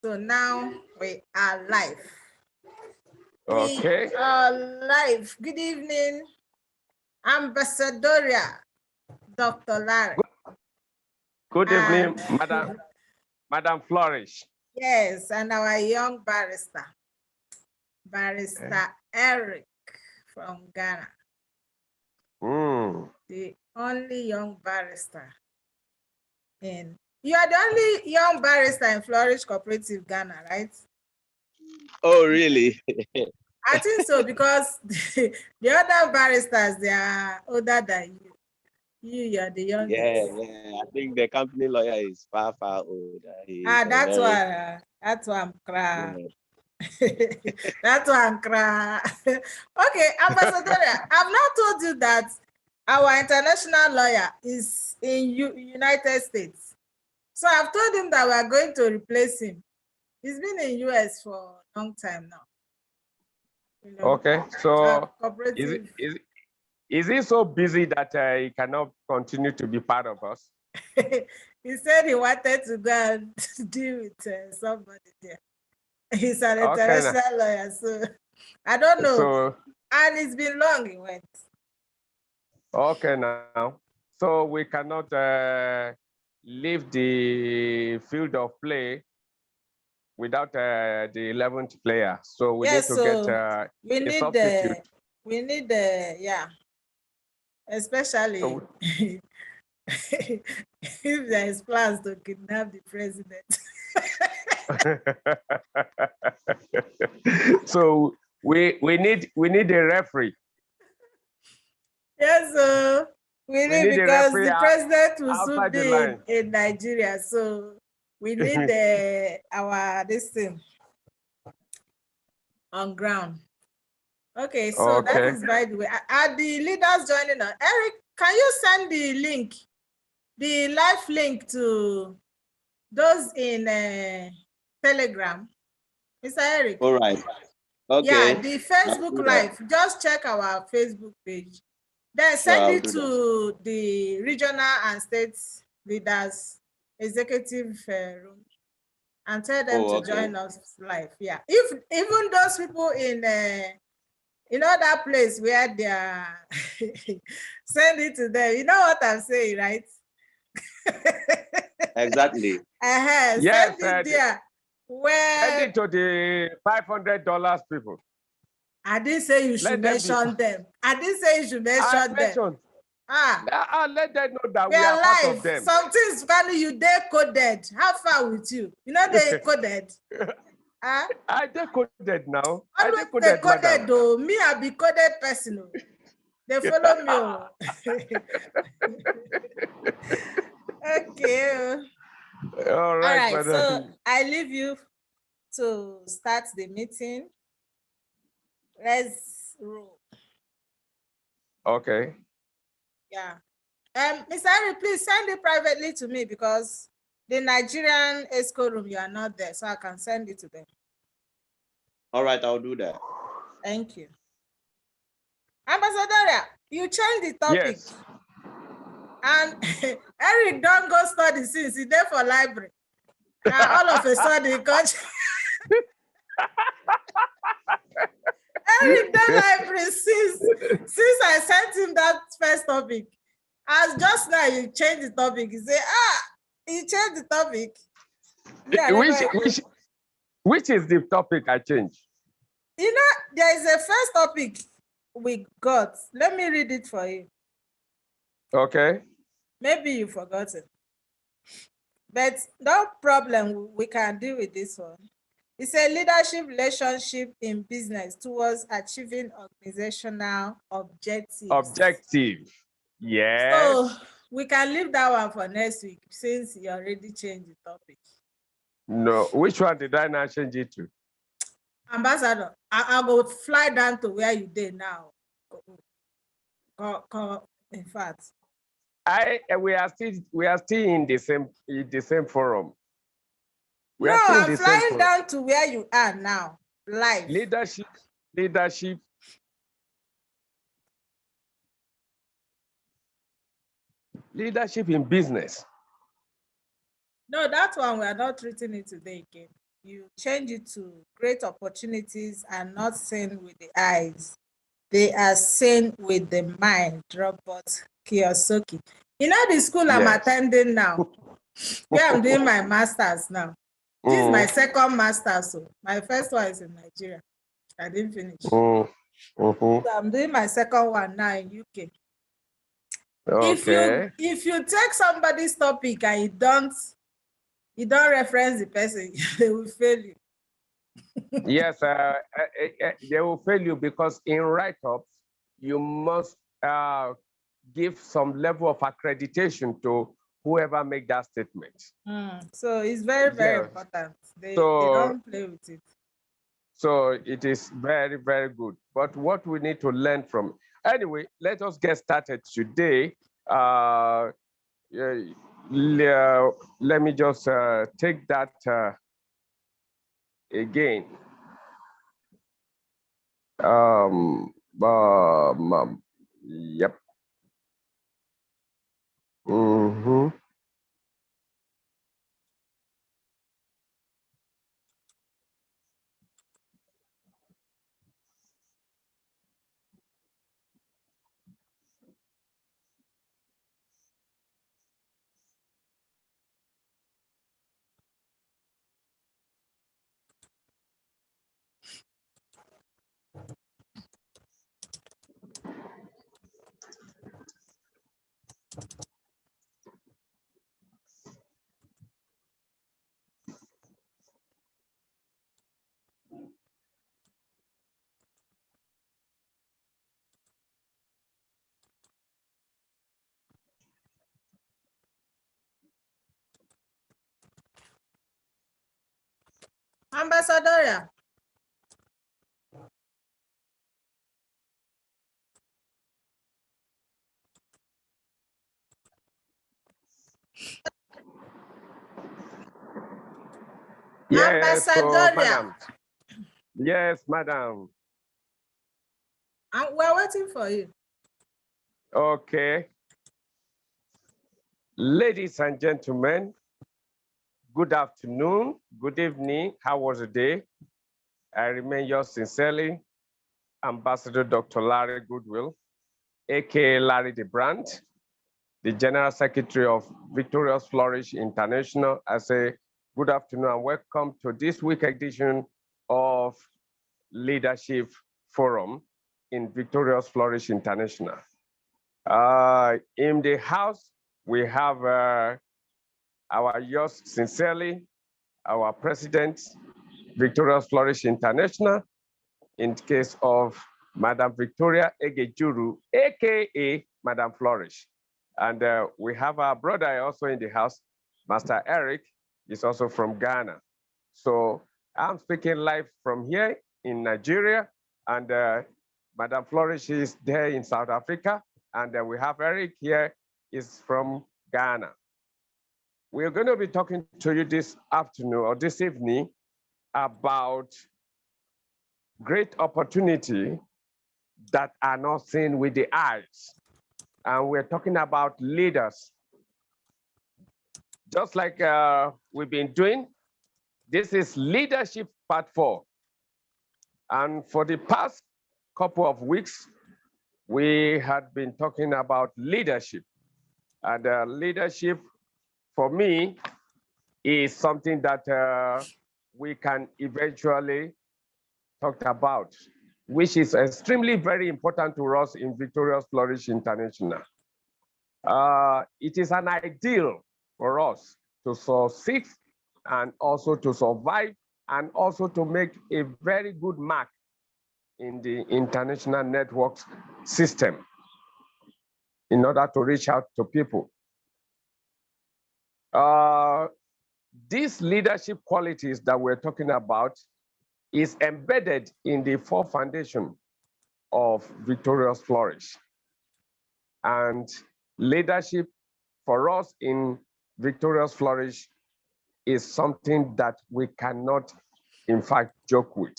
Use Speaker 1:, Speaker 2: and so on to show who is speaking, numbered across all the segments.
Speaker 1: So now we are live.
Speaker 2: Okay.
Speaker 1: We are live. Good evening, Ambassadoria, Dr. Larry.
Speaker 2: Good evening, Madam Flourish.
Speaker 1: Yes, and our young barrister, Eric from Ghana. The only young barrister you are the only young barrister in Flourish Cooperative Ghana, right?
Speaker 3: Oh, really?
Speaker 1: I think so, because the other barristers, they are older than you. You are the youngest.
Speaker 3: Yeah. I think the company lawyer is far older.
Speaker 1: That's why I'm crying. Yeah. That's why I'm crying. Okay, Ambassador, I've not told you that our international lawyer is in United States. So I've told him that we are going to replace him. He's been in US for a long time now. You know,
Speaker 2: okay, so
Speaker 1: Cooperative.
Speaker 2: Is he so busy that he cannot continue to be part of us?
Speaker 1: He said he wanted to go and deal with somebody there. He's an international lawyer, so I don't know.
Speaker 2: So,
Speaker 1: and it's been long he went.
Speaker 2: Okay, now. So we cannot leave the field of play without the 11th player. So we need to get a substitute.
Speaker 1: We need especially so, if there is plans to kidnap the president.
Speaker 2: So we need a referee.
Speaker 1: Yes, so we need because the president will soon be in Nigeria. So we need this thing on ground. Okay, so that is by the way. Are the leaders joining us? Eric, can you send the link, the live link to those in Telegram? Mr. Eric.
Speaker 3: All right. Okay.
Speaker 1: Yeah, the Facebook Live. Just check our Facebook page. Then send it to the regional and state leaders, executive room, and tell them to join us live. Yeah. If even those people in that place where they are, send it to them. You know what I'm saying, right?
Speaker 3: Exactly.
Speaker 1: Yes, send it there.
Speaker 2: Send it to the $500 people.
Speaker 1: I didn't say you should mention them. I didn't say you should mention them.
Speaker 2: Let them know that we are part of them.
Speaker 1: Something's funny. You decoded. How far with you? You know they coded.
Speaker 2: I decoded now.
Speaker 1: I decoded though. Me, I be coded person. They follow me. Okay.
Speaker 2: All right.
Speaker 1: So I leave you to start the meeting. Let's roll.
Speaker 2: Okay.
Speaker 1: Yeah. Mr. Harry, please send it privately to me because the Nigerian ESCO room, you are not there, so I can send it to them.
Speaker 3: All right, I'll do that.
Speaker 1: Thank you. Ambassador, you changed the topic.
Speaker 2: Yes.
Speaker 1: And Eric don't go study since he's there for library. Now all of a sudden he got Eric done library since I sent him that first topic. As just now you change the topic. He say, he changed the topic. Yeah,
Speaker 2: which is the topic I changed?
Speaker 1: You know, there is a first topic we got. Let me read it for you.
Speaker 2: Okay.
Speaker 1: Maybe you forgot it. But no problem, we can deal with this one. It's a leadership relationship in business towards achieving organizational objectives.
Speaker 2: Objective. Yes.
Speaker 1: So we can leave that one for next week since you already changed the topic.
Speaker 2: No, which one did I not change it to?
Speaker 1: Ambassador, I'll go fly down to where you did now. In fact.
Speaker 2: We are still in the same forum.
Speaker 1: I'm flying down to where you are now, live.
Speaker 2: Leadership. Leadership in business.
Speaker 1: No, that one we are not treating it today again. you change it to great opportunities are not seen with the eyes. They are seen with the mind, Robert Kiyosaki. You know the school I'm attending now, where I'm doing my master's now. This is my second master's. So my first one is in Nigeria. I didn't finish. So I'm doing my second one now in UK.
Speaker 2: Okay.
Speaker 1: If you take somebody's topic and you don't reference the person, they will fail you.
Speaker 2: Yes, they will fail you because in write-ups, you must give some level of accreditation to whoever make that statement.
Speaker 1: So it's very, very important. They don't play with it.
Speaker 2: So it is very, very good. But what we need to learn from, anyway, let us get started today. Let me just take that again. Yep.
Speaker 1: Ambassador.
Speaker 2: Yes, so, madam. Yes, madam.
Speaker 1: We're waiting for you.
Speaker 2: Okay. Ladies and gentlemen, good afternoon, good evening. How was the day? I remain yours sincerely, Ambassador Dr. Larry Goodwill, aka Larry the Brand, the General Secretary of Victorious Flourish International. I say good afternoon and welcome to this week edition of Leadership Forum in Victorious Flourish International. In the house, we have our yours sincerely, our president, Victorious Flourish International, in case of Madam Victoria Egejuru, aka Madam Flourish. And we have our brother also in the house, Master Eric, is also from Ghana. So I'm speaking live from here in Nigeria, and Madam Flourish is there in South Africa, and we have Eric here, is from Ghana. We're going to be talking to you this afternoon or this evening about great opportunity that are not seen with the eyes. And we're talking about leaders. Just like we've been doing, this is Leadership Part 4. And for the past couple of weeks, we had been talking about leadership. And leadership, for me, is something that we can eventually talk about, which is extremely very important to us in Victorious Flourish International. It is an ideal for us to succeed and also to survive and also to make a very good mark in the international networks system in order to reach out to people. These leadership qualities that we're talking about is embedded in the 4 foundation of Victorious Flourish. And leadership for us in Victorious Flourish is something that we cannot, in fact, joke with.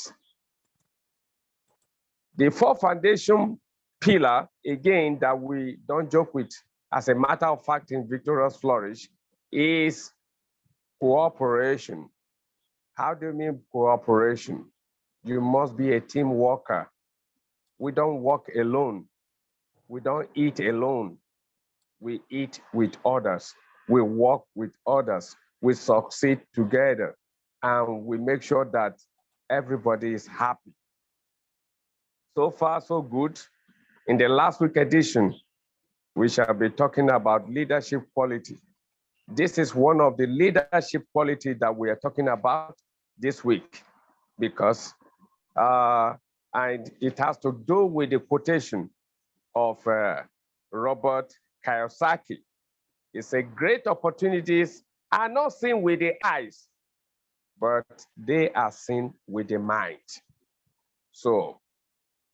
Speaker 2: The 4 foundation pillar, again, that we don't joke with, as a matter of fact, in Victorious Flourish, is cooperation. How do you mean cooperation? You must be a team worker. We don't work alone. We don't eat alone. We eat with others. We work with others. We succeed together. And we make sure that everybody is happy. So far, so good. In the last week edition, we shall be talking about leadership quality. This is one of the leadership quality that we are talking about this week because and it has to do with the quotation of Robert Kiyosaki. It's a great opportunities are not seen with the eyes, but they are seen with the mind. So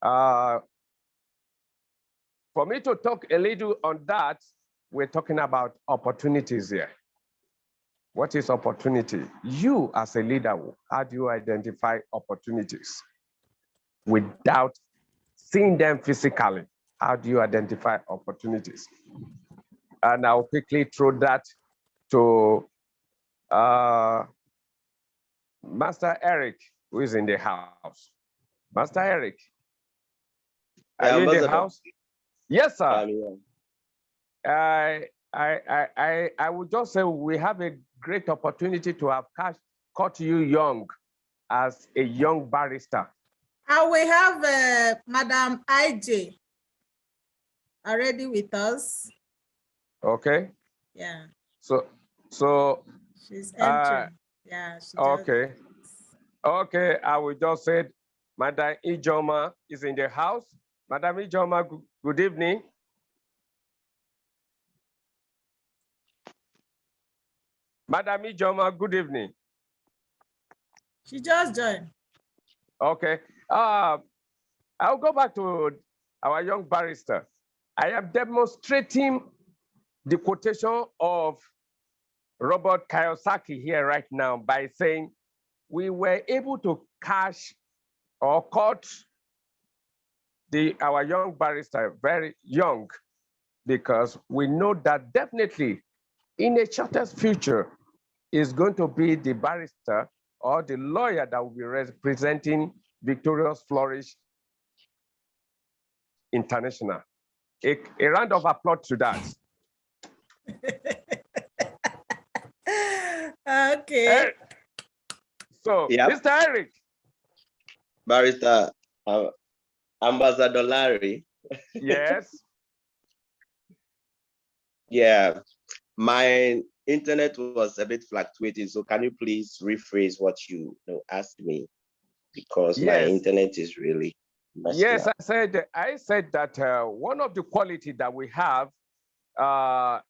Speaker 2: for me to talk a little on that, we're talking about opportunities here. What is opportunity? You as a leader, how do you identify opportunities without seeing them physically? How do you identify opportunities? And I'll quickly throw that to Master Eric, who is in the house. Master Eric, are you in the house? Yes, sir. I would just say we have a great opportunity to have caught you young as a young barrister.
Speaker 1: And we have Madam IJ already with us.
Speaker 2: Okay.
Speaker 1: Yeah.
Speaker 2: So
Speaker 1: she's entering. Yeah.
Speaker 2: Okay. Okay. I will just say Madam Ijoma is in the house. Madam Ijoma, good evening. Madam Ijoma, good evening.
Speaker 1: She just joined.
Speaker 2: Okay. I'll go back to our young barrister. I am demonstrating the quotation of Robert Kiyosaki here right now by saying we were able to catch or caught our young barrister very young because we know that definitely in the shortest future is going to be the barrister or the lawyer that will be representing Victorious Flourish International. A round of applause to that.
Speaker 1: Okay.
Speaker 2: So, Mr. Eric.
Speaker 3: Barrister, Ambassador Larry.
Speaker 2: Yes.
Speaker 3: Yeah, my internet was a bit fluctuating, so can you please rephrase what you asked me? Because my internet is really messed up.
Speaker 2: I said that one of the quality that we have that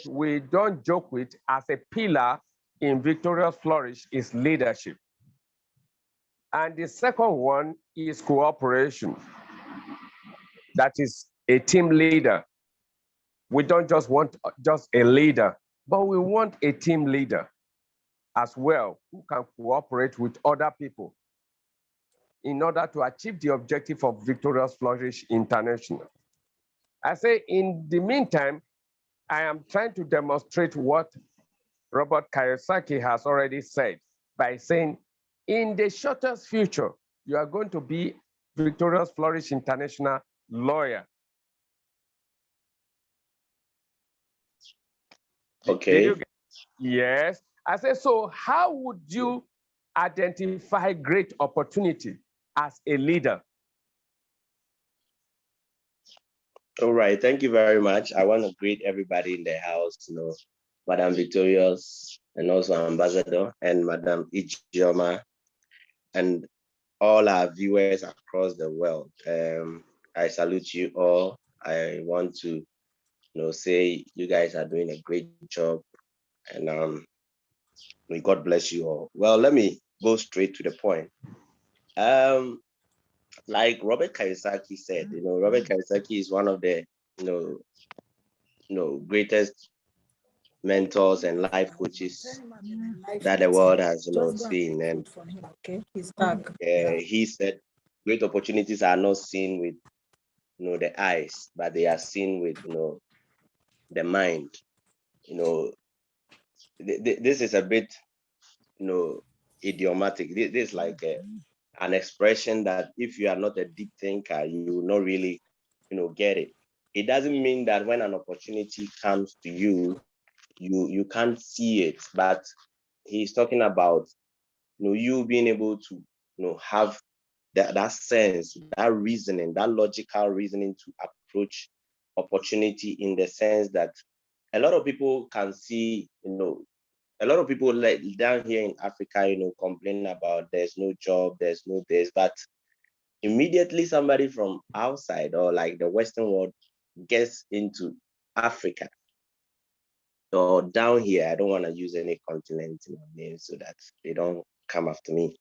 Speaker 2: we don't joke with as a pillar in Victorious Flourish is leadership. And the second one is cooperation. That is a team leader. We don't just want just a leader, but we want a team leader as well who can cooperate with other people in order to achieve the objective of Victorious Flourish International. I say in the meantime, I am trying to demonstrate what Robert Kiyosaki has already said by saying, in the shortest future, you are going to be Victorious Flourish International lawyer.
Speaker 3: Okay.
Speaker 2: Yes. I said, so how would you identify great opportunity as a leader?
Speaker 3: All right, thank you very much. I want to greet everybody in the house, Madam Victorious, and also Ambassador, and Madam Ijoma, and all our viewers across the world. I salute you all. I want to, say you guys are doing a great job, and may God bless you all. Well, let me go straight to the point. Like Robert Kiyosaki said, Robert Kiyosaki is one of the, greatest mentors and life coaches that the world has, seen. And he said, great opportunities are not seen with, the eyes, but they are seen with, the mind. This is a bit, idiomatic. This is like an expression that if you are not a deep thinker, you will not really, get it. It doesn't mean that when an opportunity comes to you, you can't see it, but he's talking about, you being able to, have that sense, that reasoning, that logical reasoning to approach opportunity, in the sense that a lot of people can see, a lot of people like down here in Africa, complain about there's no job, there's no this, but immediately somebody from outside or like the Western world gets into Africa or down here, I don't want to use any continent name so that they don't come after me.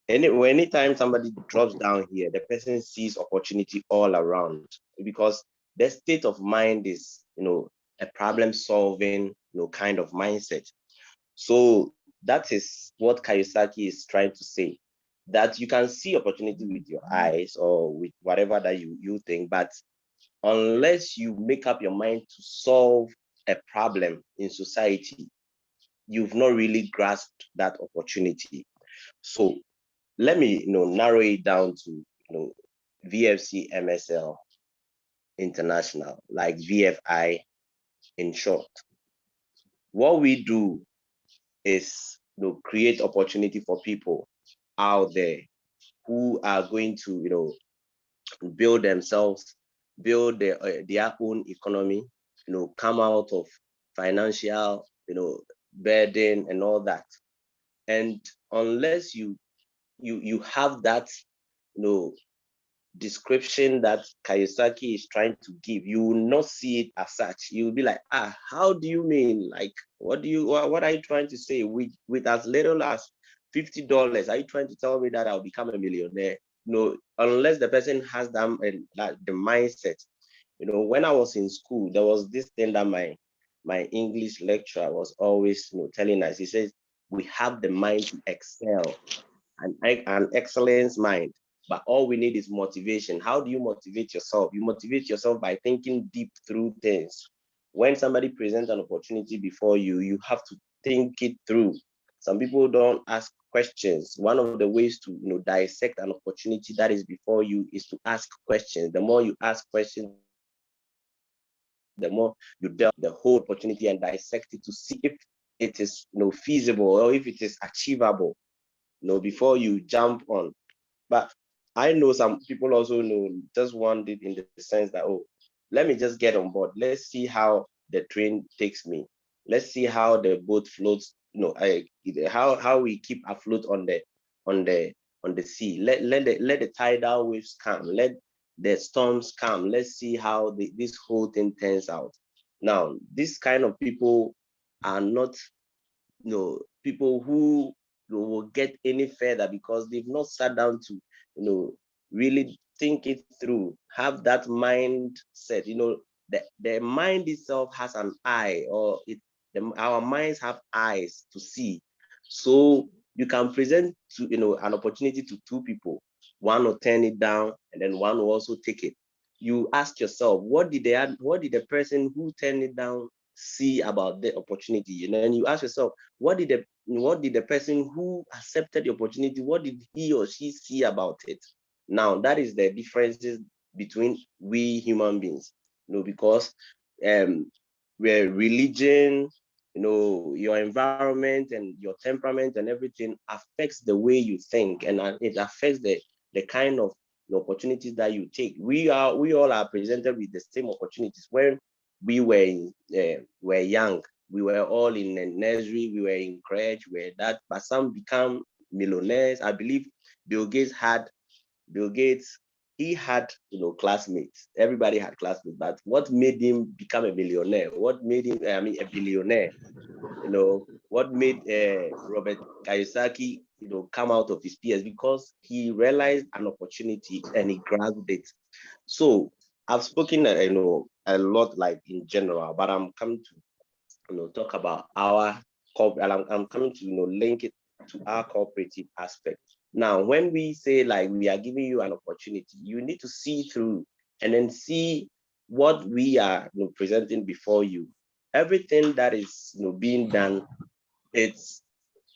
Speaker 3: Anytime somebody drops down here, the person sees opportunity all around, because their state of mind is, a problem solving, kind of mindset. So that is what Kiyosaki is trying to say, that you can see opportunity with your eyes or with whatever that you think, but unless you make up your mind to solve a problem in society, you've not really grasped that opportunity. So let me narrow it down to VFC MSL International, like VFI in short. What we do is create opportunity for people out there who are going to build themselves, build their own economy, come out of financial burden and all that. And unless you have that description that Kiyosaki is trying to give, you will not see it as such. You'll be like, how do you mean? Like, what are you trying to say? With as little as $50, are you trying to tell me that I'll become a millionaire? No, unless the person has that the mindset. When I was in school, there was this thing that my English lecturer was always telling us. He says, we have the mind to excel, an excellence mind. But all we need is motivation. How do you motivate yourself? You motivate yourself by thinking deep through things. When somebody presents an opportunity before you, you have to think it through. Some people don't ask questions. One of the ways to dissect an opportunity that is before you is to ask questions. The more you ask questions, the more you delve the whole opportunity and dissect it to see if it is feasible or if it is achievable before you jump on. But I know some people also just want it in the sense that, let me just get on board. Let's see how the train takes me. Let's see how the boat floats. How we keep afloat on the sea. Let the tidal waves come. Let the storms come. Let's see how this whole thing turns out. Now, this kind of people are not people who will get any further because they've not sat down to really think it through, have that mindset. The mind itself has an eye, or our minds have eyes to see. So you can present to an opportunity to two people. One will turn it down and then one will also take it. You ask yourself, what did the person who turned it down see about the opportunity? And then you ask yourself, what did the person who accepted the opportunity, what did he or she see about it? Now, that is the differences between we human beings, because where religion, your environment and your temperament and everything affects the way you think, and it affects the kind of opportunities that you take. We all are presented with the same opportunities. When we were young, we were all in a nursery, we were in crèche, we were that, but some become millionaires. I believe Bill Gates, he had classmates. Everybody had classmates, but what made him become a millionaire? What made him, a billionaire? What made Robert Kiyosaki, come out of his peers? Because he realized an opportunity and he grabbed it. So I've spoken, a lot, like in general, but I'm coming to, talk about our I'm coming to, link it to our cooperative aspect. Now, when we say like we are giving you an opportunity, you need to see through and then see what we are presenting before you. Everything that is being done, it's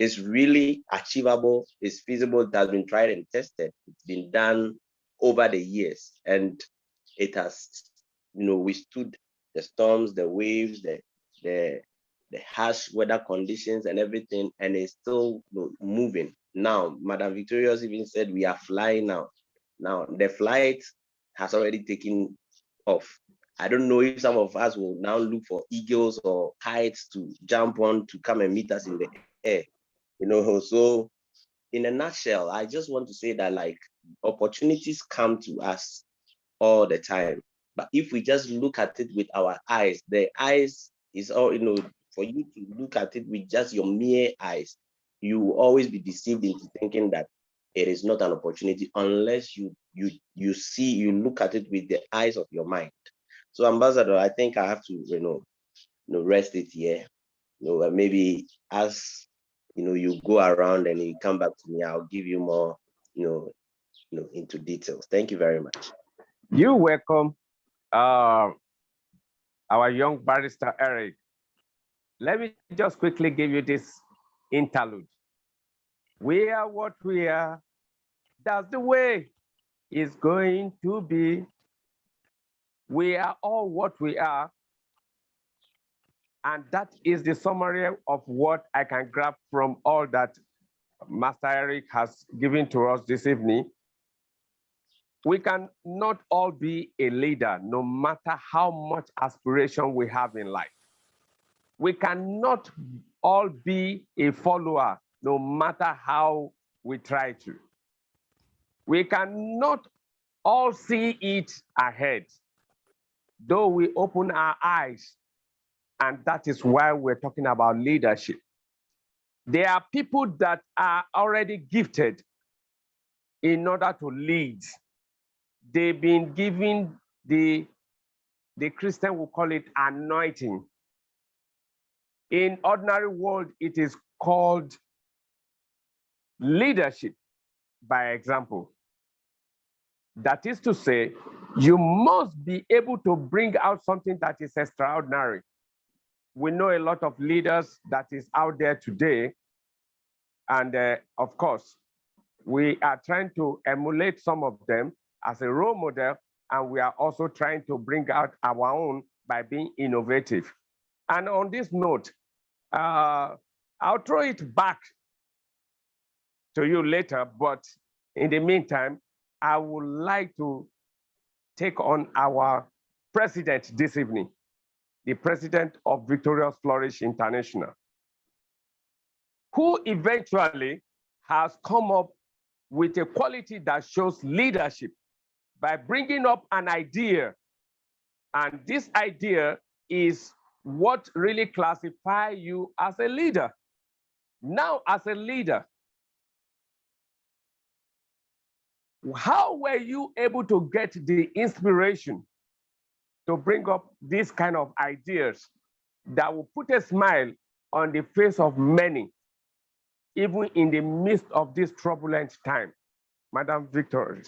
Speaker 3: It's really achievable, it's feasible, it has been tried and tested, it's been done over the years, and it has, withstood the storms, the waves, the harsh weather conditions and everything, and it's still moving. Now, Madam Victorious even said we are flying now. Now, the flight has already taken off. I don't know if some of us will now look for eagles or kites to jump on to come and meet us in the air. So in a nutshell, I just want to say that like opportunities come to us all the time. But if we just look at it with our eyes, the eyes is all, for you to look at it with just your mere eyes, you will always be deceived into thinking that it is not an opportunity unless you look at it with the eyes of your mind. So, Ambassador, I think I have to, rest it here. Maybe as you go around and you come back to me, I'll give you more, into details. Thank you very much.
Speaker 2: You're welcome, our young barrister Eric. Let me just quickly give you this interlude. We are what we are. That's the way it's going to be. We are all what we are. And that is the summary of what I can grab from all that Master Eric has given to us this evening. We can not all be a leader, no matter how much aspiration we have in life. We cannot all be a follower, no matter how we try to. We cannot all see it ahead, though we open our eyes, and that is why we're talking about leadership. There are people that are already gifted in order to lead. They've been given the Christian will call it anointing. In ordinary world, it is called leadership by example. That is to say, you must be able to bring out something that is extraordinary. We know a lot of leaders that is out there today. And of course, we are trying to emulate some of them as a role model. And we are also trying to bring out our own by being innovative. And on this note, I'll throw it back to you later, but in the meantime, I would like to take on our president this evening, the president of Victorious Flourish International, who eventually has come up with a quality that shows leadership by bringing up an idea. And this idea is what really classifies you as a leader. Now, as a leader, how were you able to get the inspiration to bring up these kind of ideas that will put a smile on the face of many, even in the midst of this turbulent time? Madam Victoria.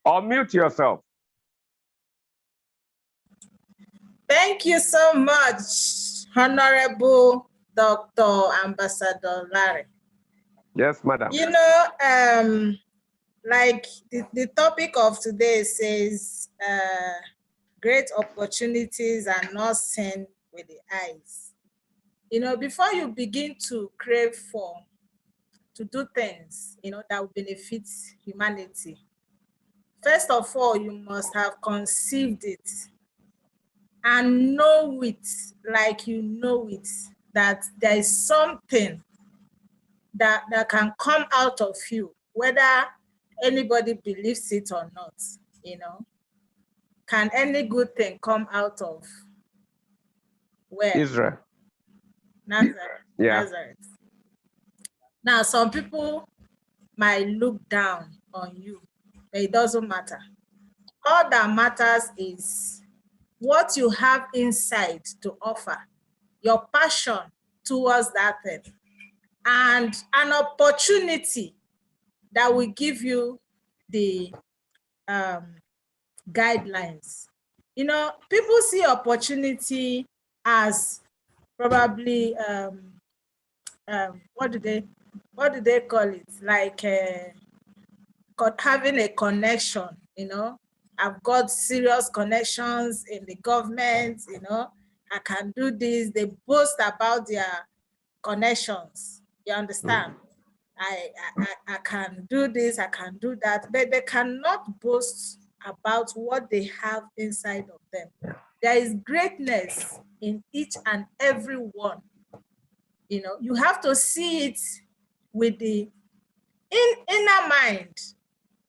Speaker 2: Unmute yourself.
Speaker 1: Thank you so much, Honorable Dr. Ambassador Larry.
Speaker 2: Yes, madam.
Speaker 1: You know, like the topic of today says, great opportunities are not seen with the eyes. You know, before you begin to crave to do things, that will benefit humanity, first of all, you must have conceived it and know it like you know it, that there is something that can come out of you, whether anybody believes it or not. Can any good thing come out of where?
Speaker 2: Israel.
Speaker 1: Nazareth.
Speaker 2: Yeah.
Speaker 1: Nazareth. Now, some people might look down on you, but it doesn't matter. All that matters is what you have inside to offer, your passion towards that thing, and an opportunity that will give you the guidelines, You know, people see opportunity as probably what do they call it? Like having a connection, you know. I've got serious connections in the government, you know. I can do this. They boast about their connections. You understand? I can do this, I can do that, but they cannot boast about what they have inside of them. There is greatness in each and every one. You know, you have to see it with the inner mind.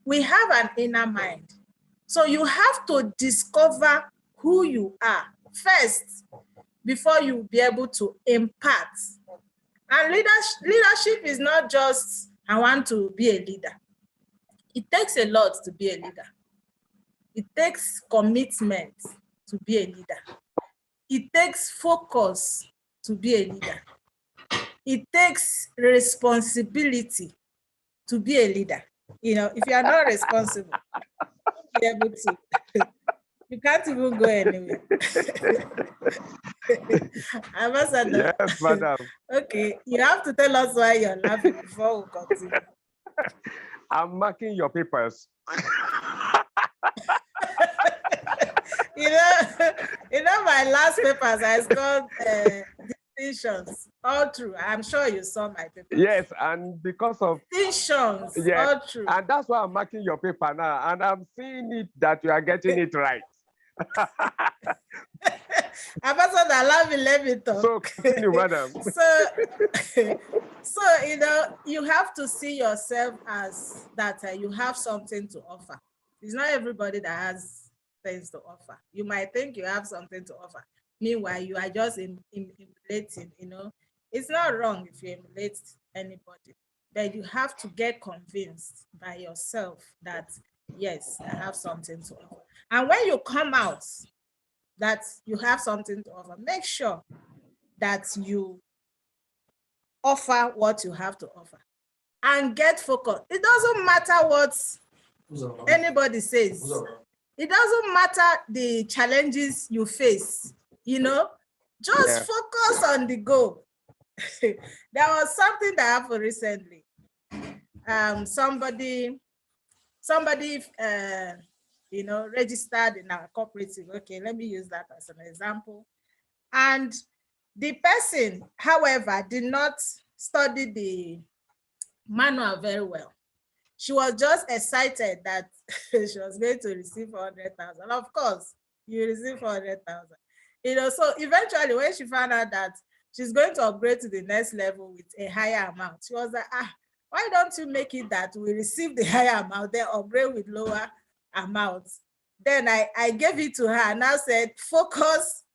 Speaker 1: We have an inner mind. So you have to discover who you are first before you be able to impart. And leadership is not just, I want to be a leader. It takes a lot to be a leader. It takes commitment to be a leader. It takes focus to be a leader. It takes responsibility to be a leader. You know, if you are not responsible, you'll be able to. You can't even go anywhere. Ambassador.
Speaker 2: Yes, madam.
Speaker 1: Okay, you have to tell us why you're laughing before we continue.
Speaker 2: I'm marking your papers.
Speaker 1: you know, my last papers, I scored distinctions all through. I'm sure you saw my papers.
Speaker 2: Yes, and because of
Speaker 1: distinctions,
Speaker 2: yes,
Speaker 1: all through.
Speaker 2: and that's why I'm marking your paper now, and I'm seeing it that you are getting it right.
Speaker 1: Ambassador, let me talk.
Speaker 2: So continue, madam.
Speaker 1: So you know, you have to see yourself as that you have something to offer. It's not everybody that has things to offer. You might think you have something to offer. Meanwhile, you are just emulating, you know. It's not wrong if you emulate anybody, but you have to get convinced by yourself that, yes, I have something to offer. And when you come out that you have something to offer, make sure that you offer what you have to offer and get focused. It doesn't matter what anybody says. It doesn't matter the challenges you face, you know, just focus on the goal. There was something that happened recently. Somebody, you know, registered in our cooperative. Okay, let me use that as an example. And the person, however, did not study the manual very well. She was just excited that she was going to receive 400,000. Of course, you receive 400,000. You know, so eventually when she found out that she's going to upgrade to the next level with a higher amount, she was like, why don't you make it that we receive the higher amount, then upgrade with lower amounts? Then I gave it to her and I said, focus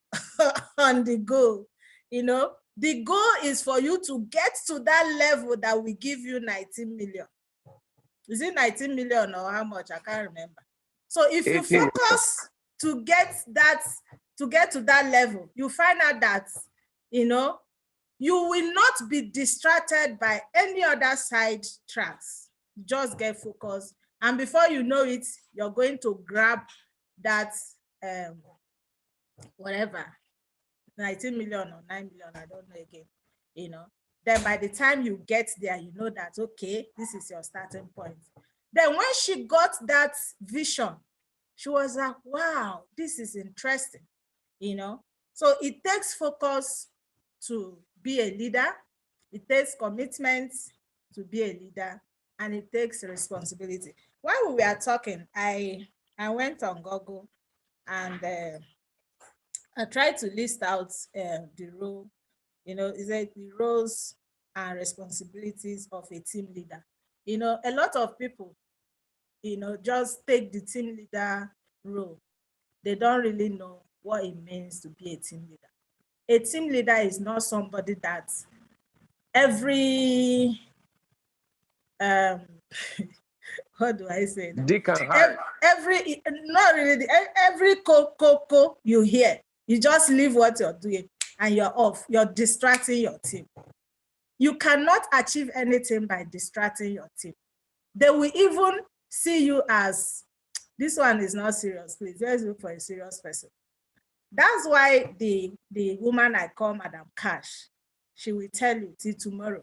Speaker 1: on the goal. You know, the goal is for you to get to that level that we give you 19 million. Is it 19 million or how much? I can't remember. So if you focus to get to that level, you find out that, you know, you will not be distracted by any other side tracks. Just get focused. And before you know it, you're going to grab that, whatever, 19 million or 9 million, I don't know again, you know. Then by the time you get there, you know that, okay, this is your starting point. Then when she got that vision, she was like, wow, this is interesting, you know. So it takes focus to be a leader. It takes commitment to be a leader, and it takes responsibility. While we were talking, I went on Google and I tried to list out the role, you know, is it the roles and responsibilities of a team leader. You know, a lot of people, you know, just take the team leader role. They don't really know what it means to be a team leader. A team leader is not somebody that every what do I say? Every not really every co you hear, you just leave what you're doing and you're off. You're distracting your team. You cannot achieve anything by distracting your team. They will even see you as This one is not serious, please. Let's look for a serious person. That's why the woman I call Madam Cash, she will tell you till tomorrow.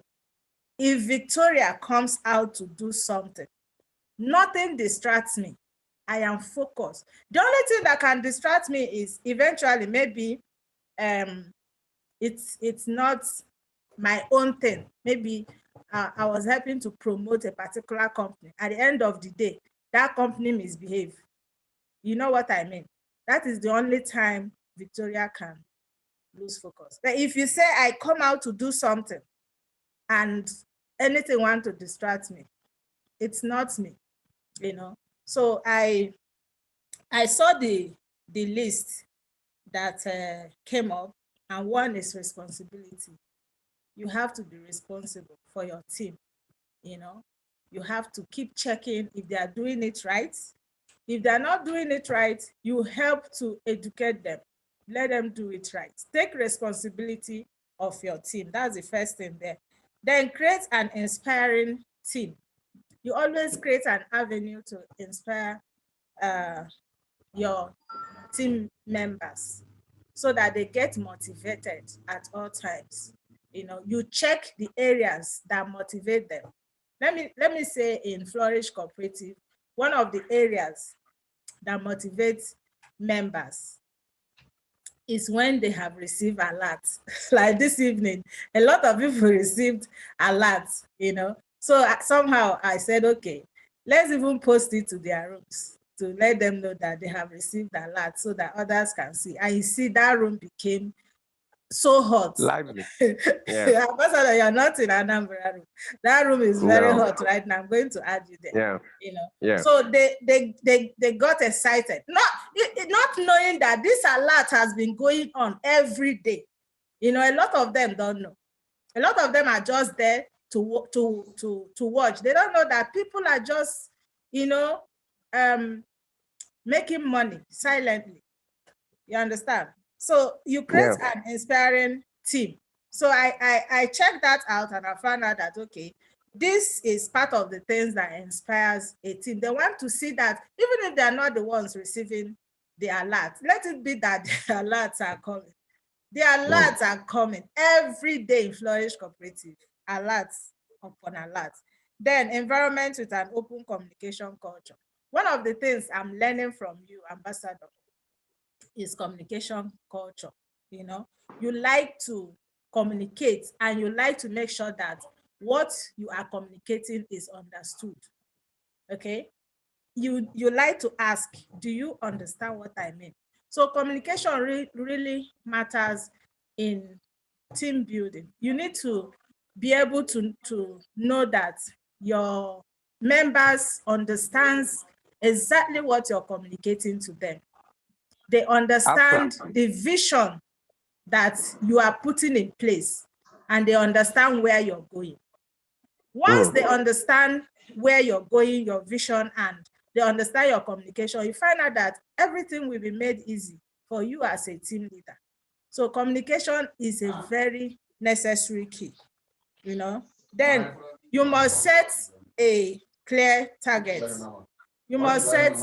Speaker 1: If Victoria comes out to do something, nothing distracts me. I am focused. The only thing that can distract me is eventually maybe it's not my own thing. Maybe I was helping to promote a particular company. At the end of the day, that company misbehave. You know what I mean? That is the only time Victoria can lose focus. But if you say I come out to do something and anything want to distract me, it's not me, you know. So I saw the list that came up, and one is responsibility. You have to be responsible for your team, you know. You have to keep checking if they are doing it right. If they're not doing it right, you help to educate them. Let them do it right. Take responsibility of your team. That's the first thing there. Then create an inspiring team. You always create an avenue to inspire your team members so that they get motivated at all times. You know, you check the areas that motivate them. Let me say in Flourish Cooperative, one of the areas that motivates members is when they have received alerts. Like this evening, a lot of people received alerts, you know. So somehow I said, okay, let's even post it to their rooms to let them know that they have received alerts so that others can see. And you see that room became so hot.
Speaker 2: Lively. Yeah.
Speaker 1: Ambassador, you're not in Anambra room. That room is very hot right now. I'm going to add you there.
Speaker 2: Yeah.
Speaker 1: You know.
Speaker 2: Yeah.
Speaker 1: So they got excited, not knowing that this alert has been going on every day. You know, a lot of them don't know. A lot of them are just there to watch. They don't know that people are just, you know, making money silently. You understand? So you create an inspiring team. So I checked that out and I found out that, okay, this is part of the things that inspires a team. They want to see that even if they're not the ones receiving the alert, let it be that the alerts are coming. The alerts are coming every day in Flourish Cooperative. Alerts upon alerts. Then environment with an open communication culture. One of the things I'm learning from you, Ambassador, is communication culture. You know, you like to communicate and you like to make sure that what you are communicating is understood. Okay, you like to ask, do you understand what I mean? So communication really matters in team building. You need to be able to know that your members understands exactly what you're communicating to them. They understand the vision that you are putting in place, and they understand where you're going. Once they understand where you're going, your vision, and they understand your communication, you find out that everything will be made easy for you as a team leader. So communication is a very necessary key, you know. Then you must set a clear target. You must set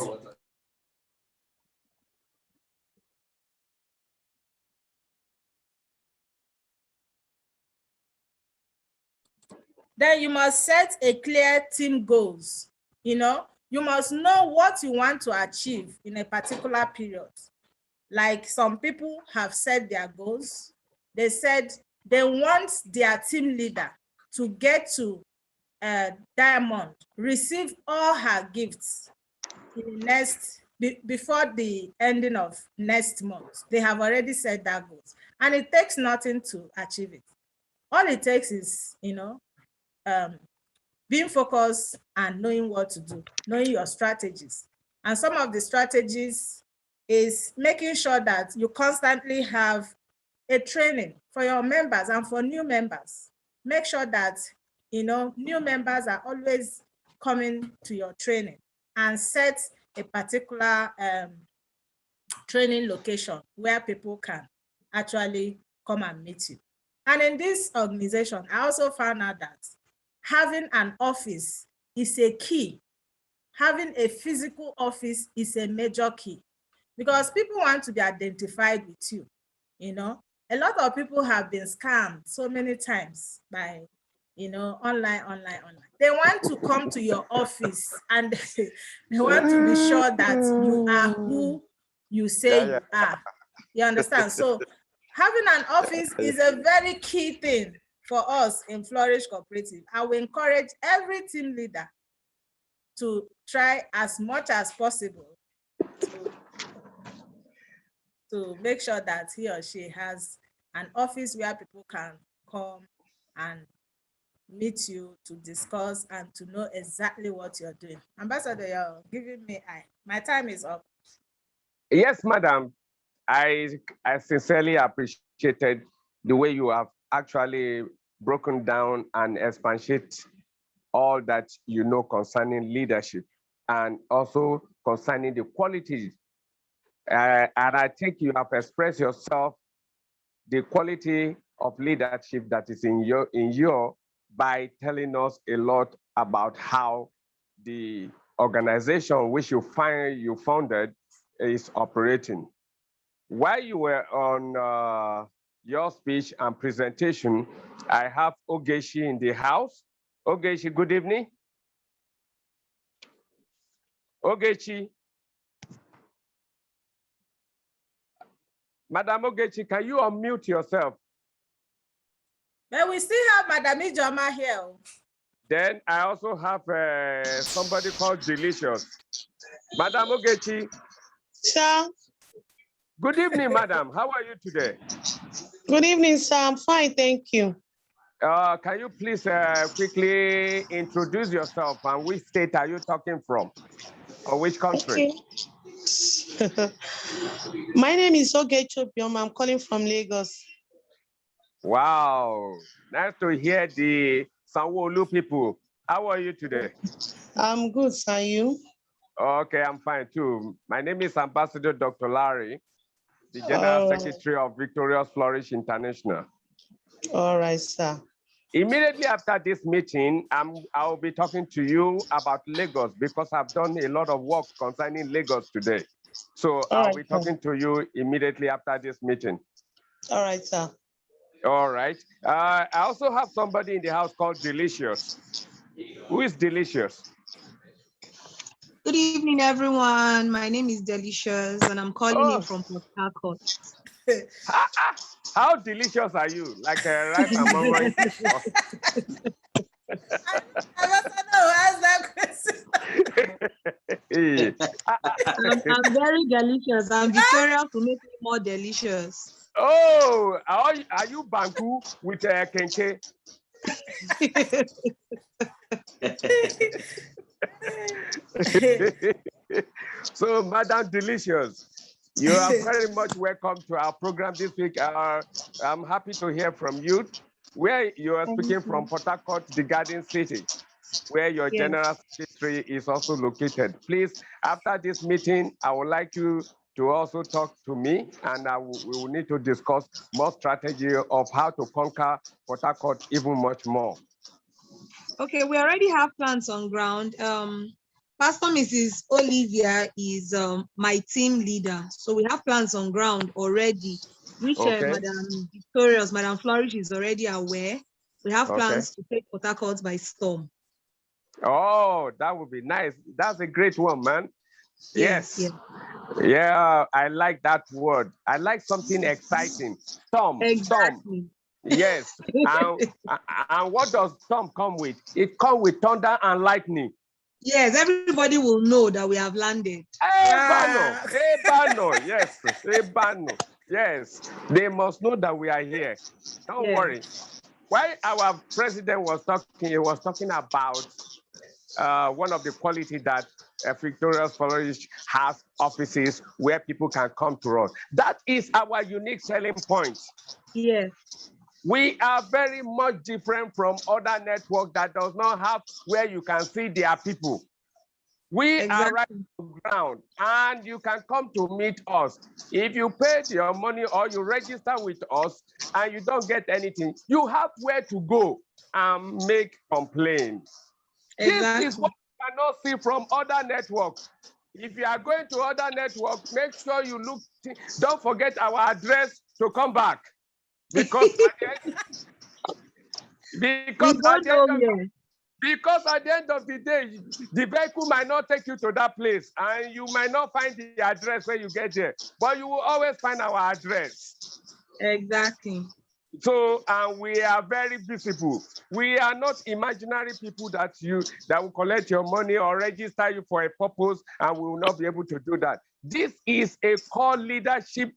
Speaker 1: Then you must set a clear team goals. You know, you must know what you want to achieve in a particular period. Like some people have set their goals. They said they want their team leader to get to Diamond, receive all her gifts in the before the ending of next month. They have already set that goals, and it takes nothing to achieve it. All it takes is, you know, being focused and knowing what to do, knowing your strategies. And some of the strategies is making sure that you constantly have a training for your members and for new members. Make sure that, you know, new members are always coming to your training, and set a particular training location where people can actually come and meet you. And in this organization, I also found out that having an office is a key. having a physical office is a major key, because people want to be identified with you. You know, a lot of people have been scammed so many times by, online. They want to come to your office and they want to be sure that you are who you say you are. You understand? So having an office is a very key thing for us in Flourish Cooperative. I will encourage every team leader to try as much as possible to make sure that he or she has an office where people can come and meet you to discuss and to know exactly what you're doing. Ambassador, you're giving me eye. My time is up.
Speaker 2: Yes, madam. I sincerely appreciated the way you have actually broken down and expatiated all that you know concerning leadership and also concerning the qualities. And I think you have expressed yourself, the quality of leadership that is in your by telling us a lot about how the organization which you founded is operating. While you were on your speech and presentation, I have Ogechi in the house. Ogechi, good evening. Ogechi. Madam Ogechi, can you unmute yourself?
Speaker 1: But we still have Madam Ijoma here.
Speaker 2: Then I also have somebody called Delicious. Madam Ogechi.
Speaker 4: Sir.
Speaker 2: Good evening, madam. How are you today?
Speaker 4: Good evening, sir. I'm fine, thank you.
Speaker 2: Can you please quickly introduce yourself and which state are you talking from? Or which country?
Speaker 4: Okay. My name is Ogechi Obioma. I'm calling from Lagos.
Speaker 2: Wow. Nice to hear the Sanwo-Olu people. How are you today?
Speaker 4: I'm good, sir. You?
Speaker 2: Okay, I'm fine too. My name is Ambassador Dr. Larry, the General Secretary of Victorious Flourish International.
Speaker 4: All right, sir.
Speaker 2: Immediately after this meeting, I'll be talking to you about Lagos because I've done a lot of work concerning Lagos today. So I'll be talking to you immediately after this meeting.
Speaker 4: All right, sir.
Speaker 2: All right. I also have somebody in the house called Delicious. Who is Delicious?
Speaker 5: Good evening, everyone. My name is Delicious, and I'm calling in from Port Harcourt.
Speaker 2: How delicious are you? Like a rice and mama?
Speaker 5: I'm very delicious. I'm Victoria to make it more delicious.
Speaker 2: Oh, are you Banku with Kenke? So, Madam Delicious, you are very much welcome to our program this week. I'm happy to hear from you. Where you are speaking from, Port Harcourt, the Garden City, where your General Secretary is also located. Please, after this meeting, I would like you to also talk to me, and we will need to discuss more strategy of how to conquer Port Harcourt even much more.
Speaker 5: Okay, we already have plans on ground. Pastor Mrs. Olivia is my team leader. So we have plans on ground already, which Madam Victorious, Madam Flourish is already aware. We have plans to take Port Harcourt by storm.
Speaker 2: Oh, that would be nice. That's a great one, man. Yes.
Speaker 5: Yeah,
Speaker 2: I like that word. I like something exciting. Storm.
Speaker 5: Exactly.
Speaker 2: Storm. Yes. And what does storm come with? It comes with thunder and lightning.
Speaker 5: Yes, everybody will know that we have landed.
Speaker 2: Ebano, yes, Ebano, yes. They must know that we are here. Don't worry. While our president was talking, he was talking about one of the qualities that Victorious Flourish has offices where people can come to us. That is our unique selling point.
Speaker 5: Yes.
Speaker 2: We are very much different from other networks that does not have where you can see their people. We are right on the ground, and you can come to meet us. If you paid your money or you register with us and you don't get anything, you have where to go and make complaints. This is what cannot see from other networks. If you are going to other networks, make sure you look. Don't forget our address to come back, because because at the end of the day, the vehicle might not take you to that place, and you might not find the address when you get there, but you will always find our address.
Speaker 5: Exactly.
Speaker 2: So, and we are very visible. We are not imaginary people that will collect your money or register you for a purpose, and we will not be able to do that. This is a core leadership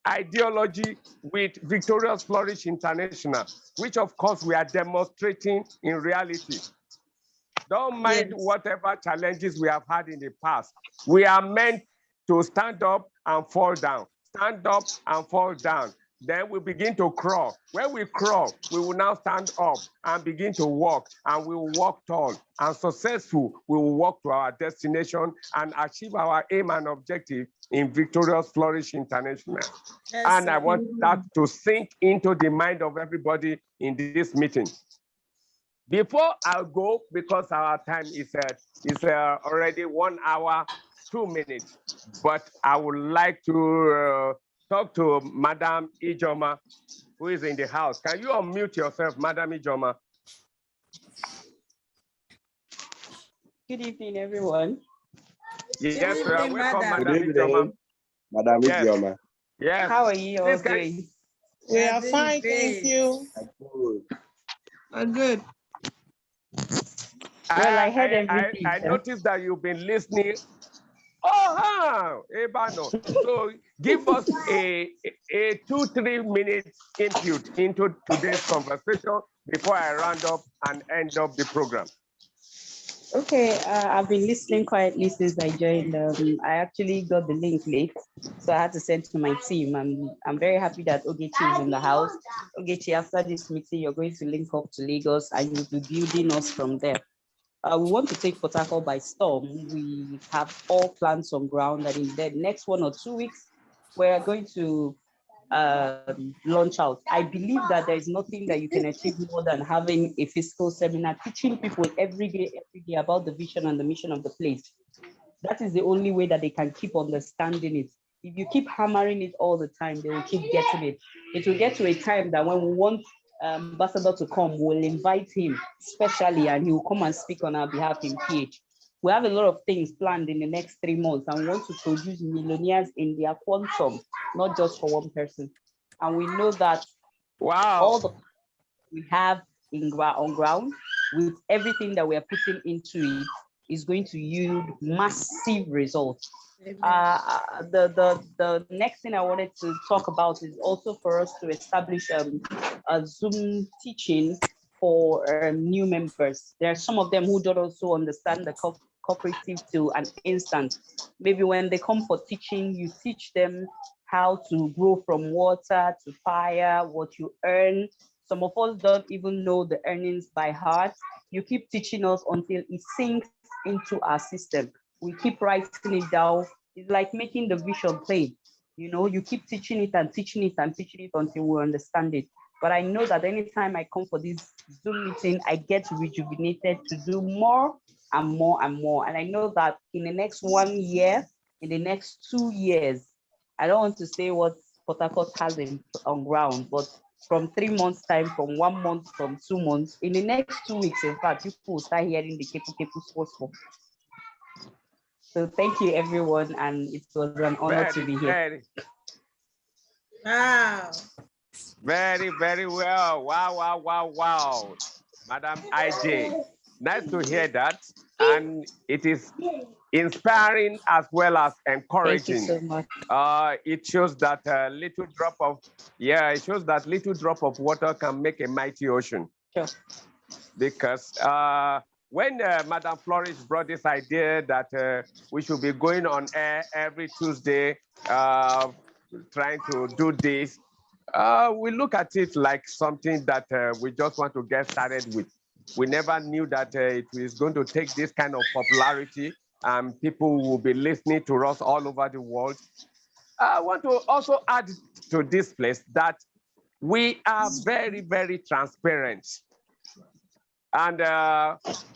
Speaker 2: ideology with Victorious Flourish International, which of course we are demonstrating in reality. Don't mind whatever challenges we have had in the past. We are meant to stand up and fall down, stand up and fall down. Then we begin to crawl. When we crawl, we will now stand up and begin to walk, and we will walk tall and successful. We will walk to our destination and achieve our aim and objective in Victorious Flourish International. Yes, and I want that to sink into the mind of everybody in this meeting. Before I go, because our time is already 1 hour, 2 minutes, but I would like to talk to Madam Ijoma, who is in the house. Can you unmute yourself, Madam Ijoma?
Speaker 6: Good evening, everyone.
Speaker 2: Yes, welcome, Madam Ijoma.
Speaker 3: Madam Ijoma.
Speaker 2: Yes.
Speaker 6: How are you all doing?
Speaker 4: We are fine, thank you.
Speaker 5: Good.
Speaker 6: Well, I heard everything.
Speaker 2: I noticed that you've been listening. Ebano. So give us a 2-3 minutes input into today's conversation before I round up and end up the program.
Speaker 6: Okay, I've been listening quietly since I joined. I actually got the link late, so I had to send to my team. I'm very happy that Ogechi is in the house. Ogechi, after this meeting, you're going to link up to Lagos and you'll be building us from there. We want to take Port Harcourt by storm. We have all plans on ground, and in the next 1 or 2 weeks, we're going to launch out. I believe that there is nothing that you can achieve more than having a physical seminar, teaching people every day about the vision and the mission of the place. That is the only way that they can keep understanding it. If you keep hammering it all the time, they will keep getting it. It will get to a time that when we want ambassador to come, we'll invite him specially, and he will come and speak on our behalf in PH. We have a lot of things planned in the next 3 months, and we want to produce millionaires in their quantum, not just for one person. And we know that all the we have on ground, with everything that we are putting into it, is going to yield massive results. The next thing I wanted to talk about is also for us to establish a Zoom teaching for new members. There are some of them who don't also understand the cooperative to an instant. Maybe when they come for teaching, you teach them how to grow from water to fire, what you earn. Some of us don't even know the earnings by heart. You keep teaching us until it sinks into our system. We keep writing it down. It's like making the vision plain. You know, you keep teaching it and teaching it and teaching it until we understand it. But I know that anytime I come for this Zoom meeting, I get rejuvenated to do more and more and more. And I know that in the next 1 year, in the next 2 years, I don't want to say what Port Harcourt has on ground, but from 3 months' time, from 1 month, from 2 months, in the next 2 weeks, in fact, people will start hearing the Kepu sports. So thank you, everyone, and it was an honor to be here.
Speaker 1: Wow.
Speaker 2: Very, very well. Wow. Madam IJ, nice to hear that. And it is inspiring as well as encouraging.
Speaker 6: Thank you so much.
Speaker 2: It shows that little drop of water can make a mighty ocean.
Speaker 6: Sure.
Speaker 2: Because when Madam Flourish brought this idea that we should be going on air every Tuesday, trying to do this, we look at it like something that we just want to get started with. We never knew that it was going to take this kind of popularity and people will be listening to us all over the world. I want to also add to this place that we are very, very transparent. And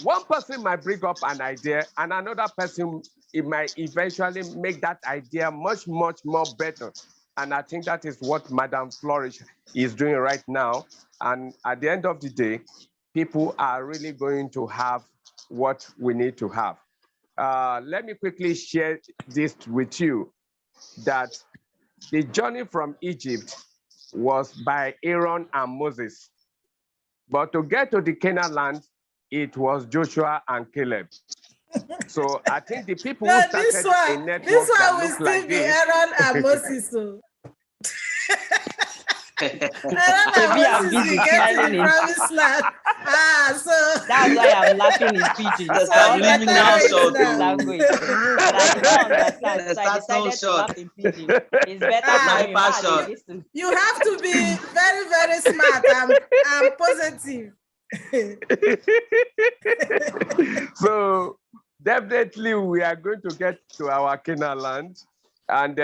Speaker 2: one person might bring up an idea, and another person, it might eventually make that idea much, much more better. And I think that is what Madam Flourish is doing right now. And at the end of the day, people are really going to have what we need to have. Let me quickly share this with you, that the journey from Egypt was by Aaron and Moses. But to get to the Canaan land, it was Joshua and Caleb. So I think the people who started a network that looks like this.
Speaker 1: Aaron and Moses. So. Aaron
Speaker 6: Maybe
Speaker 1: and
Speaker 6: I'm
Speaker 1: Moses
Speaker 6: busy
Speaker 1: will get to
Speaker 6: smiling
Speaker 1: the
Speaker 6: in-
Speaker 1: promised land. So
Speaker 6: That's why I'm laughing in pidgin.
Speaker 3: Let's
Speaker 6: I
Speaker 3: start
Speaker 6: wanted
Speaker 3: living
Speaker 6: to
Speaker 3: now,
Speaker 6: learn
Speaker 3: so
Speaker 6: this language, but I did not understand,
Speaker 3: Let's
Speaker 6: so I
Speaker 3: start so
Speaker 6: decided to
Speaker 3: short.
Speaker 6: laugh in pidgin. It's better
Speaker 1: Ah,
Speaker 6: for
Speaker 3: my
Speaker 6: me. Ma,
Speaker 3: passion.
Speaker 6: they listen.
Speaker 1: you have to be very, very smart and positive.
Speaker 2: So definitely we are going to get to our Canaan land. And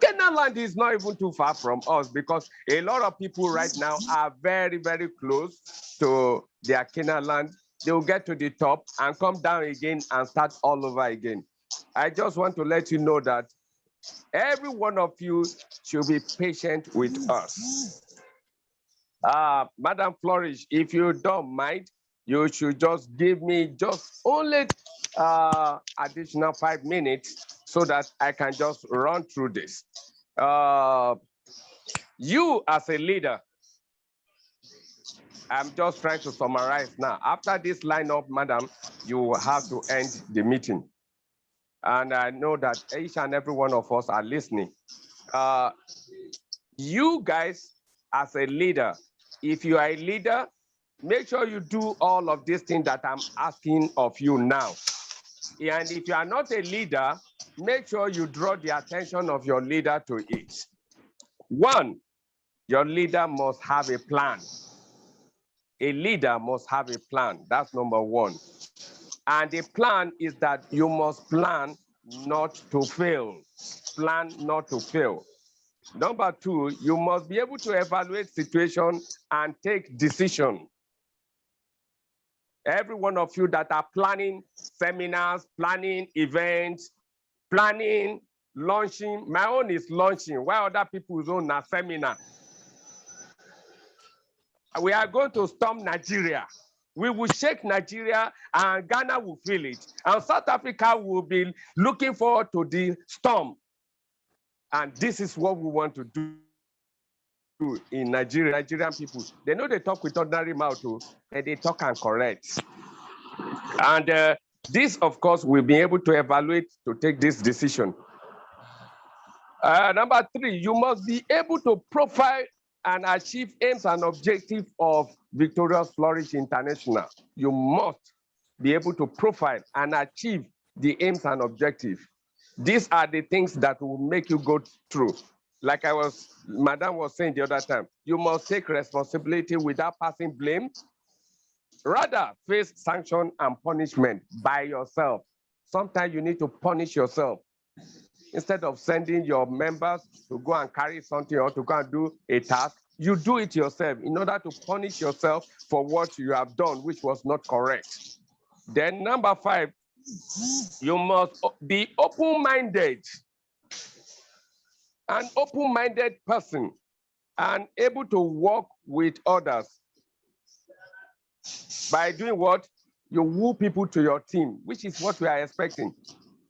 Speaker 2: Canaan land is not even too far from us, because a lot of people right now are very, very close to their Canaan land. They will get to the top and come down again and start all over again. I just want to let you know that every one of you should be patient with us. Madam Flourish, if you don't mind, you should just give me just only additional 5 minutes so that I can just run through this. You as a leader, I'm just trying to summarize now. After this lineup, madam, you will have to end the meeting. And I know that each and every one of us are listening. You guys, as a leader, if you are a leader, make sure you do all of these things that I'm asking of you now. And if you are not a leader, make sure you draw the attention of your leader to it. One, your leader must have a plan. A leader must have a plan. That's number one. And the plan is that you must plan not to fail. Plan not to fail. Number two, you must be able to evaluate situation and take decision. Every one of you that are planning seminars, planning events, planning, launching. My own is launching, while other people's own are seminar. We are going to storm Nigeria. We will shake Nigeria and Ghana will feel it. And South Africa will be looking forward to the storm. And this is what we want to do in Nigeria. Nigerian people, they know they talk with ordinary mouth, and they talk and correct. And this, of course, will be able to evaluate to take this decision. Number three, you must be able to profile and achieve aims and objectives of Victorious Flourish International. You must be able to profile and achieve the aims and objectives. These are the things that will make you go through. Like Madam was saying the other time, you must take responsibility without passing blame. Rather, face sanction and punishment by yourself. Sometimes you need to punish yourself. Instead of sending your members to go and carry something or to go and do a task, you do it yourself in order to punish yourself for what you have done, which was not correct. Then number five, you must be open-minded. An open-minded person and able to work with others. By doing what? You woo people to your team, which is what we are expecting.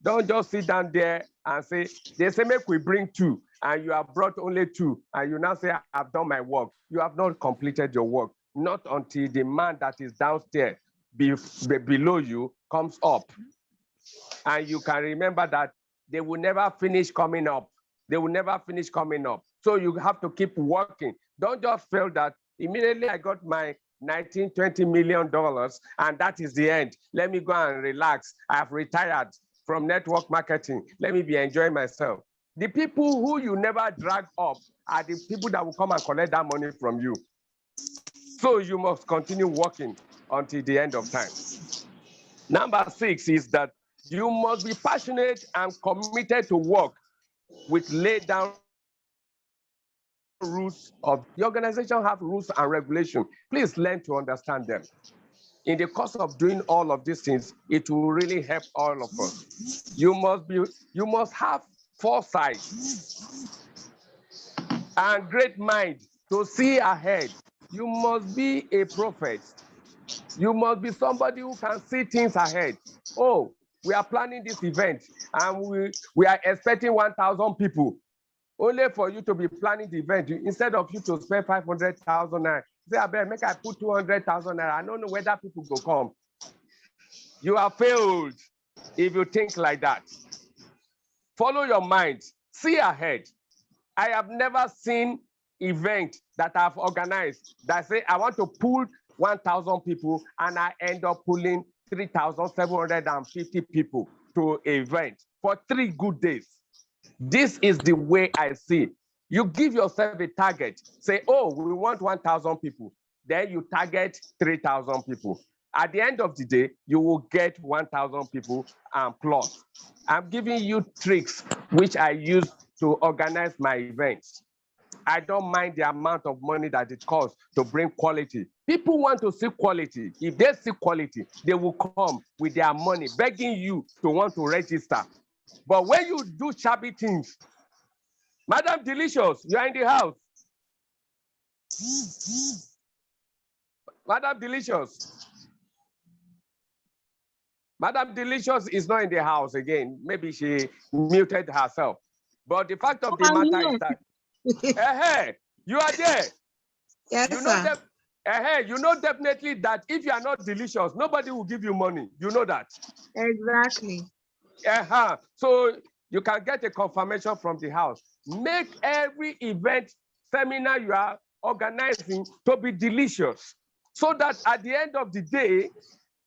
Speaker 2: Don't just sit down there and say, they say, make we bring two, and you have brought only two, and you now say, I've done my work. You have not completed your work. Not until the man that is downstairs below you comes up. And you can remember that they will never finish coming up. They will never finish coming up. So you have to keep working. Don't just feel that immediately I got my $19-20 million and that is the end. Let me go and relax. I've retired from network marketing. Let me be enjoying myself. The people who you never drag up are the people that will come and collect that money from you. So you must continue working until the end of time. Number 6 is that you must be passionate and committed to work with laid down rules of the organization have rules and regulation. Please learn to understand them. In the course of doing all of these things, it will really help all of us. You must have foresight and great mind to see ahead. You must be a prophet. You must be somebody who can see things ahead. Oh, we are planning this event and we are expecting 1,000 people. Only for you to be planning the event, instead of you to spend 500,000 naira, say, I better make I put 200,000 naira. I don't know whether people go come. You have failed if you think like that. Follow your mind, see ahead. I have never seen event that I've organized that say I want to pull 1,000 people and I end up pulling 3,750 people to an event for 3 good days. This is the way I see. You give yourself a target. Say, oh, we want 1,000 people. Then you target 3,000 people. At the end of the day, you will get 1,000 people and plus. I'm giving you tricks which I use to organize my events. I don't mind the amount of money that it costs to bring quality. People want to see quality. If they see quality, they will come with their money, begging you to want to register. But when you do shabby things, Madam Delicious, you are in the house. Madam Delicious. Madam Delicious is not in the house again. Maybe she muted herself. But the fact of the matter is that you are there.
Speaker 5: Yes,
Speaker 2: you know
Speaker 5: sir.
Speaker 2: You know definitely that if you are not delicious, nobody will give you money. You know that.
Speaker 5: Exactly.
Speaker 2: So you can get a confirmation from the house. Make every event, seminar you are organizing to be delicious, so that at the end of the day,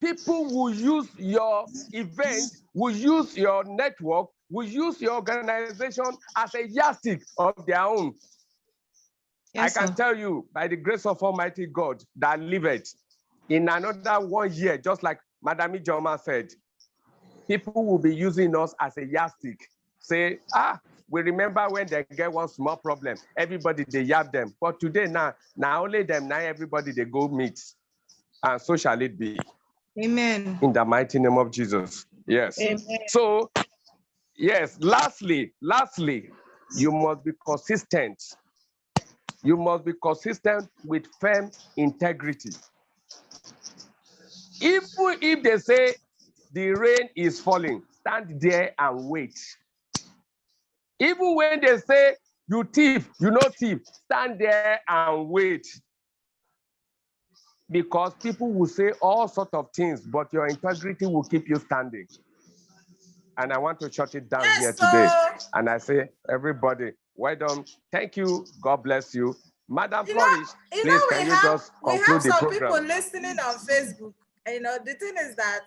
Speaker 2: people will use your event, will use your network, will use your organization as a yardstick of their own. Yes, I can tell you, by the grace of Almighty God that liveth, in another 1 year, just like Madam Ijoma said, people will be using us as a yardstick. Say, we remember when they get one small problem, everybody, they yab them. But today, now only them, now everybody, they go meet. And so shall it be.
Speaker 5: Amen.
Speaker 2: In the mighty name of Jesus. Yes.
Speaker 5: Amen.
Speaker 2: So, yes, lastly, you must be consistent. You must be consistent with firm integrity. Even if they say the rain is falling, stand there and wait. Even when they say you thief, you no thief, stand there and wait. Because people will say all sorts of things, but your integrity will keep you standing. And I want to shut it down here today. And I say, everybody, well done. Thank you. God bless you. Madam Flourish, please, can you just conclude the program?
Speaker 1: We have some people listening on Facebook. The thing is that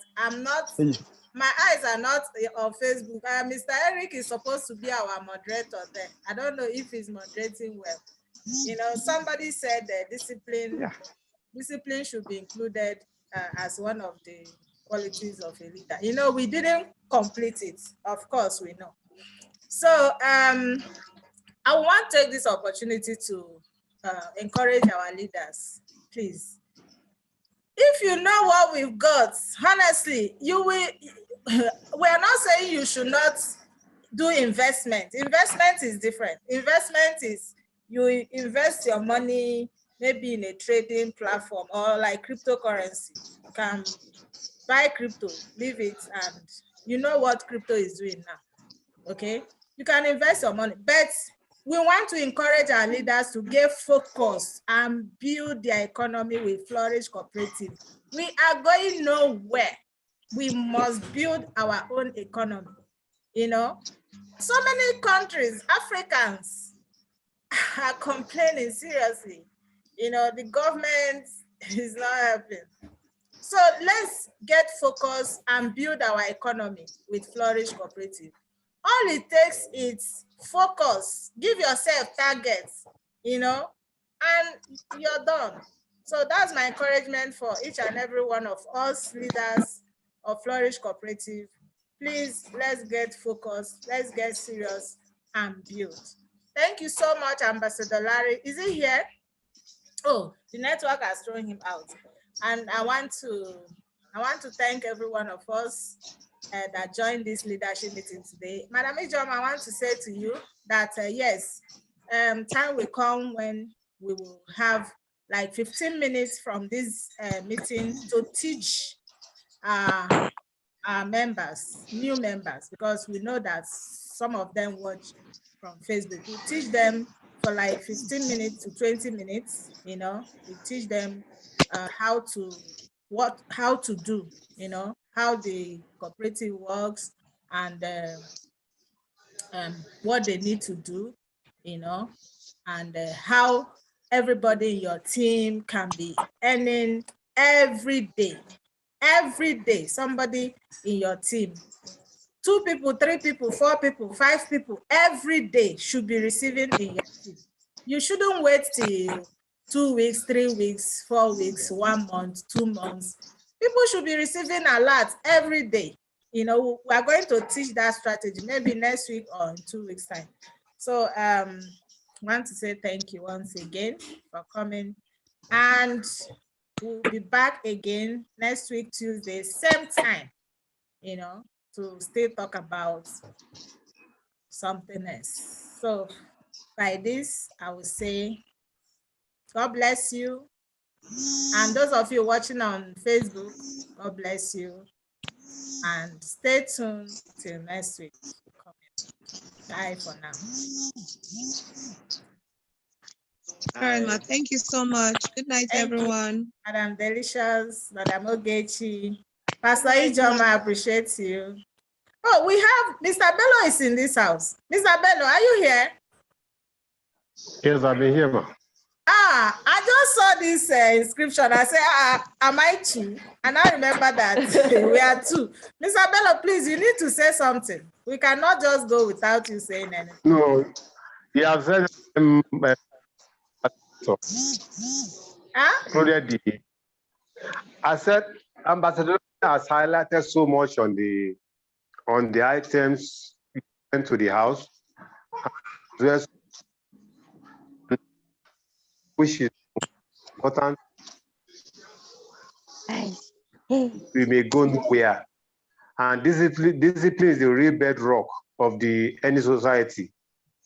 Speaker 1: my eyes are not on Facebook. Mr. Eric is supposed to be our moderator there. I don't know if he's moderating well. Somebody said that discipline should be included as one of the qualities of a leader. We didn't complete it. Of course, we know. So I want to take this opportunity to encourage our leaders, please. If you know what we've got, honestly, you will. We are not saying you should not do investment. Investment is different. Investment is you invest your money maybe in a trading platform or like cryptocurrency. You can buy crypto, leave it, and you know what crypto is doing now. Okay, you can invest your money, but we want to encourage our leaders to get focused and build their economy with Flourish Cooperative. We are going nowhere. We must build our own economy. So many countries, Africans, are complaining seriously. The government is not helping. So let's get focused and build our economy with Flourish Cooperative. All it takes is focus, give yourself targets, and you're done. So that's my encouragement for each and every one of us leaders of Flourish Cooperative. Please, let's get focused, let's get serious and build. Thank you so much, Ambassador Larry. Is he here? Oh, the network has thrown him out. And I want to thank every one of us that joined this leadership meeting today. Madam Ijom, I want to say to you that yes, time will come when we will have like 15 minutes from this meeting to teach our members, new members, because we know that some of them watch from Facebook. We teach them for like 15 minutes to 20 minutes, you know, we teach them how to do, you know, how the cooperative works and what they need to do, you know, and how everybody in your team can be earning every day. Every day, somebody in your team, 2 people, 3 people, 4 people, 5 people, every day should be receiving in your team. You shouldn't wait till 2 weeks, 3 weeks, 4 weeks, 1 month, 2 months. People should be receiving alerts every day. You know, we are going to teach that strategy maybe next week or in 2 weeks' time. So I want to say thank you once again for coming. And we'll be back again next week, Tuesday, same time, you know, to still talk about something else. So by this, I will say, God bless you. And those of you watching on Facebook, God bless you. And stay tuned till next week. Bye for now.
Speaker 5: All right, Ma. Thank you so much. Good night, everyone.
Speaker 1: Madam Delicious, Madam Ogechi, Pastor Ijoma, I appreciate you. Oh, we have Mr. Bello is in this house. Mr. Bello, are you here?
Speaker 7: Yes, I've been here, ma.
Speaker 1: I just saw this inscription. I said, am I two? And I remember that we are two. Mr. Bello, please, you need to say something. We cannot just go without you saying anything.
Speaker 7: No, you have said I said Ambassador has highlighted so much on the items sent to the house, which is important. We may go nowhere. And discipline is the real bedrock of any society.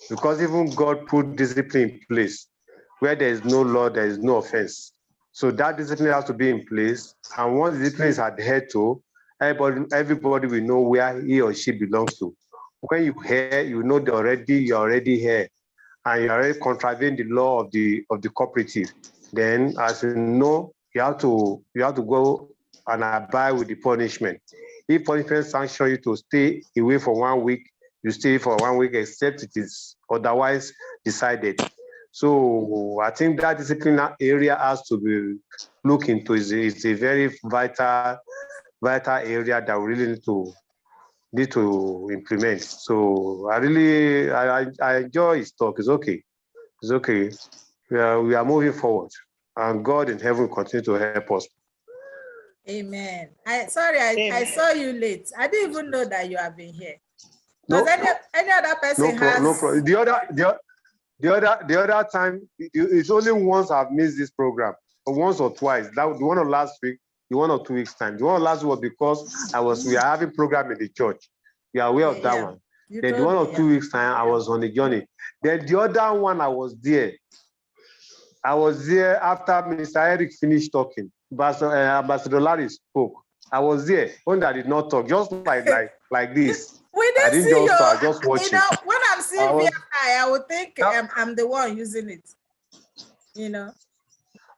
Speaker 7: Because even God put discipline in place. Where there is no law, there is no offense. So that discipline has to be in place. And once discipline is adhered to, everybody will know where he or she belongs to. When you hear, you know you're already here, and you're already contravening the law of the cooperative. Then, as you know, you have to go and abide with the punishment. If punishment sanctions you to stay away for 1 week, you stay for 1 week, except it is otherwise decided. So I think that discipline area has to be looked into. It's a very vital area that we really need to implement. So I enjoy his talk. It's okay. It's okay. We are moving forward, and God in heaven will continue to help us.
Speaker 1: Amen. I saw you late. I didn't even know that you have been here. Does any other person has?
Speaker 7: No problem. The other time, it's only once I've missed this program, or once or twice. That the one of last week, the 1 or 2 weeks time. The one of last week was because we are having program in the church. You are aware of that one. Then the 1 or 2 weeks time, I was on the journey. Then the other one, I was there. I was there after Mr. Eric finished talking. Ambassador Larry spoke. I was there when I did not talk, just like this.
Speaker 1: We didn't see you.
Speaker 7: I just watched
Speaker 1: you know, when I'm seeing VI, I would think I'm the one using it. You know.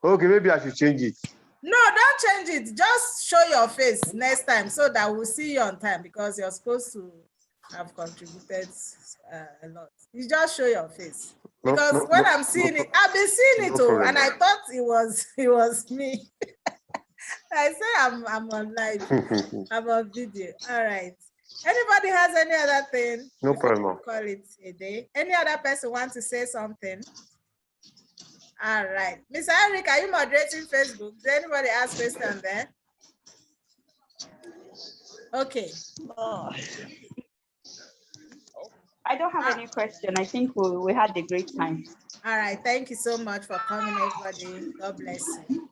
Speaker 7: Okay, maybe I should change it.
Speaker 1: No, don't change it. Just show your face next time so that we'll see you on time, because you're supposed to have contributed a lot. You just show your face. Because when I'm seeing it, I've been seeing it too, and I thought it was me. I say I'm on live. I'm on video. All right. Anybody has any other thing?
Speaker 7: No problem.
Speaker 1: Call it a day. Any other person want to say something? All right. Mr. Eric, are you moderating Facebook? Does anybody ask question there? Okay.
Speaker 6: I don't have any question. I think we had a great time.
Speaker 1: All right. Thank you so much for coming, everybody. God bless you.